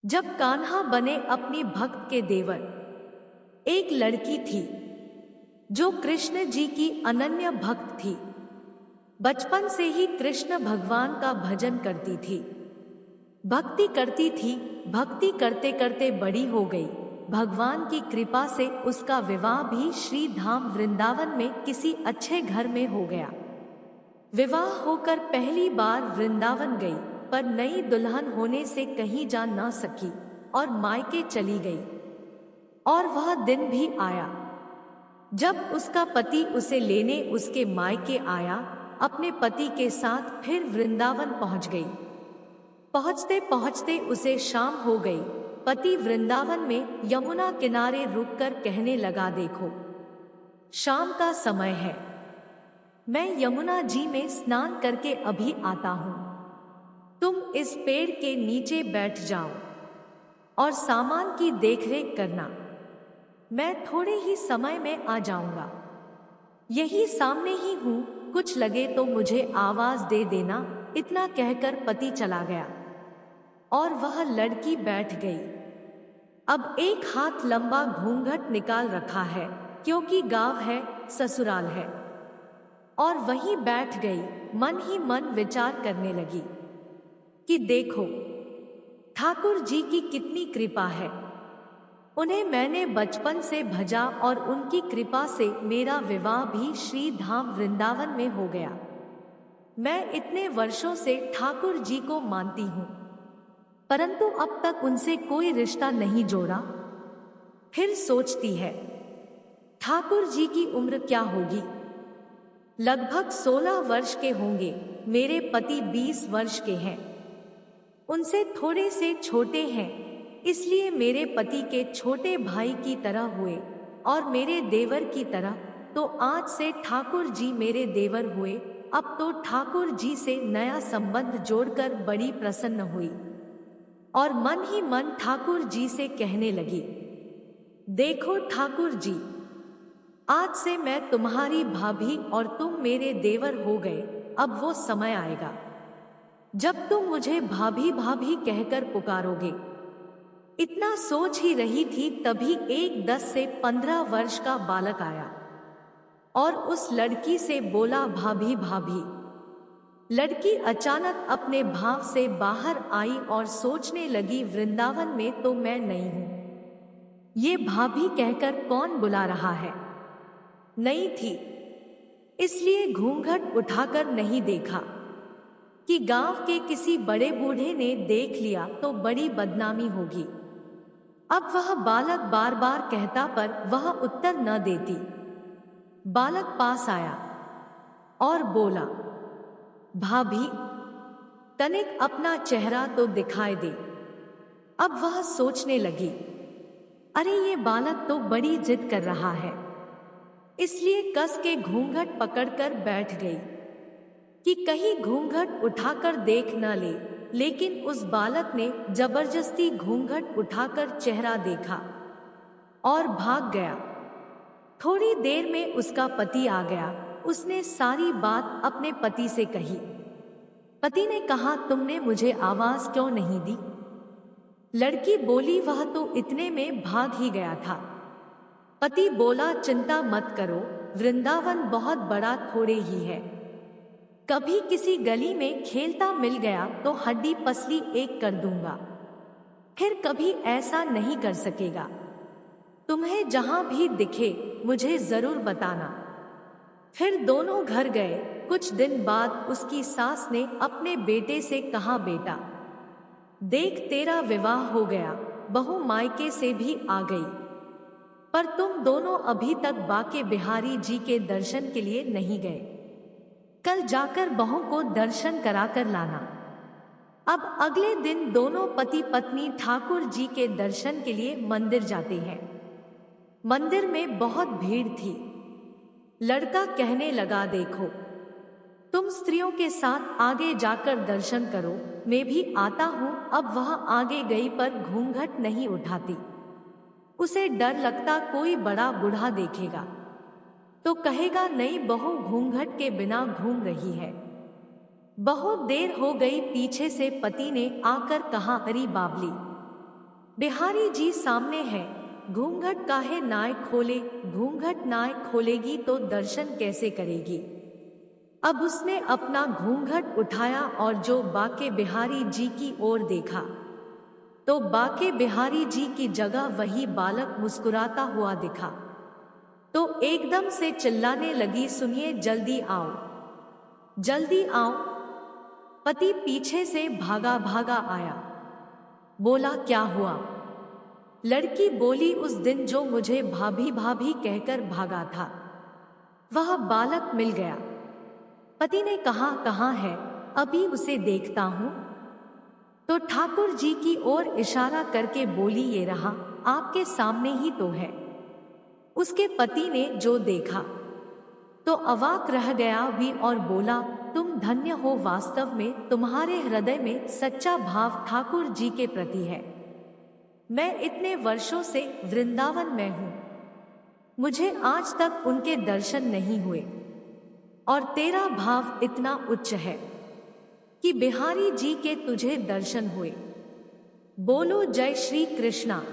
जब कान्हा बने अपनी भक्त के देवर, एक लड़की थी जो कृष्ण जी की अनन्य भक्त थी। बचपन से ही कृष्ण भगवान का भजन करती थी, भक्ति करती थी। भक्ति करते करते बड़ी हो गई। भगवान की कृपा से उसका विवाह भी श्री धाम वृंदावन में किसी अच्छे घर में हो गया। विवाह होकर पहली बार वृंदावन गई, पर नई दुल्हन होने से कहीं जा ना सकी और मायके चली गई। और वह दिन भी आया जब उसका पति उसे लेने उसके मायके आया। अपने पति के साथ फिर वृंदावन पहुंच गई। पहुंचते पहुंचते उसे शाम हो गई। पति वृंदावन में यमुना किनारे रुककर कहने लगा, देखो शाम का समय है, मैं यमुना जी में स्नान करके अभी आता हूं। तुम इस पेड़ के नीचे बैठ जाओ और सामान की देखरेख करना, मैं थोड़े ही समय में आ जाऊंगा। यही सामने ही हूं, कुछ लगे तो मुझे आवाज दे देना। इतना कहकर पति चला गया और वह लड़की बैठ गई। अब एक हाथ लंबा घूंघट निकाल रखा है, क्योंकि गांव है, ससुराल है, और वहीं बैठ गई। मन ही मन विचार करने लगी कि देखो ठाकुर जी की कितनी कृपा है। उन्हें मैंने बचपन से भजा और उनकी कृपा से मेरा विवाह भी श्री धाम वृंदावन में हो गया। मैं इतने वर्षों से ठाकुर जी को मानती हूँ, परंतु अब तक उनसे कोई रिश्ता नहीं जोड़ा। फिर सोचती है, ठाकुर जी की उम्र क्या होगी? लगभग 16 वर्ष के होंगे। मेरे पति 20 वर्ष के हैं, उनसे थोड़े से छोटे हैं, इसलिए मेरे पति के छोटे भाई की तरह हुए और मेरे देवर की तरह। तो आज से ठाकुर जी मेरे देवर हुए। अब तो ठाकुर जी से नया संबंध जोड़कर बड़ी प्रसन्न हुई और मन ही मन ठाकुर जी से कहने लगी, देखो ठाकुर जी, आज से मैं तुम्हारी भाभी और तुम मेरे देवर हो गए। अब वो समय आएगा जब तुम मुझे भाभी भाभी कहकर पुकारोगे। इतना सोच ही रही थी, तभी एक 10 से 15 वर्ष का बालक आया और उस लड़की से बोला, भाभी भाभी। लड़की अचानक अपने भाव से बाहर आई और सोचने लगी, वृंदावन में तो मैं नहीं हूं, ये भाभी कहकर कौन बुला रहा है। नहीं थी, इसलिए घूंघट उठाकर नहीं देखा कि गांव के किसी बड़े बूढ़े ने देख लिया तो बड़ी बदनामी होगी। अब वह बालक बार बार कहता, पर वह उत्तर न देती। बालक पास आया और बोला, भाभी तनिक अपना चेहरा तो दिखाई दे। अब वह सोचने लगी, अरे ये बालक तो बड़ी जिद कर रहा है, इसलिए कस के घूंघट पकड़कर बैठ गई कि कहीं घूंघट उठाकर देख न ले। लेकिन उस बालक ने जबरदस्ती घूंघट उठाकर चेहरा देखा और भाग गया। थोड़ी देर में उसका पति आ गया। उसने सारी बात अपने पति से कही। पति ने कहा, तुमने मुझे आवाज क्यों नहीं दी? लड़की बोली, वह तो इतने में भाग ही गया था। पति बोला, चिंता मत करो, वृंदावन बहुत बड़ा थोड़े ही है। कभी किसी गली में खेलता मिल गया तो हड्डी पसली एक कर दूंगा, फिर कभी ऐसा नहीं कर सकेगा। तुम्हें जहां भी दिखे मुझे जरूर बताना। फिर दोनों घर गए। कुछ दिन बाद उसकी सास ने अपने बेटे से कहा, बेटा देख तेरा विवाह हो गया, बहू मायके से भी आ गई, पर तुम दोनों अभी तक बाके बिहारी जी के दर्शन के लिए नहीं गए। कल जाकर बहू को दर्शन कराकर लाना। अब अगले दिन दोनों पति पत्नी ठाकुर जी के दर्शन के लिए मंदिर जाते हैं। मंदिर में बहुत भीड़ थी। लड़का कहने लगा, देखो तुम स्त्रियों के साथ आगे जाकर दर्शन करो, मैं भी आता हूं। अब वह आगे गई पर घूंघट नहीं उठाती। उसे डर लगता कोई बड़ा बूढ़ा देखेगा तो कहेगा, नई बहू घूंघट के बिना घूम रही है। बहुत देर हो गई। पीछे से पति ने आकर कहा, अरे बाबली, बिहारी जी सामने है, घूंघट काहे नाय खोले, घूंघट नाय खोलेगी तो दर्शन कैसे करेगी। अब उसने अपना घूंघट उठाया और जो बाके बिहारी जी की ओर देखा तो बाके बिहारी जी की जगह वही बालक मुस्कुराता हुआ दिखा। तो एकदम से चिल्लाने लगी, सुनिए जल्दी आओ, जल्दी आओ। पति पीछे से भागा भागा आया, बोला क्या हुआ। लड़की बोली, उस दिन जो मुझे भाभी भाभी कहकर भागा था वह बालक मिल गया। पति ने कहा कहाँ है, अभी उसे देखता हूं। तो ठाकुर जी की ओर इशारा करके बोली, ये रहा, आपके सामने ही तो है। उसके पति ने जो देखा तो अवाक रह गया भी और बोला, तुम धन्य हो, वास्तव में तुम्हारे हृदय में सच्चा भाव ठाकुर जी के प्रति है। मैं इतने वर्षों से वृंदावन में हूं, मुझे आज तक उनके दर्शन नहीं हुए, और तेरा भाव इतना उच्च है कि बिहारी जी के तुझे दर्शन हुए। बोलो जय श्री कृष्णा।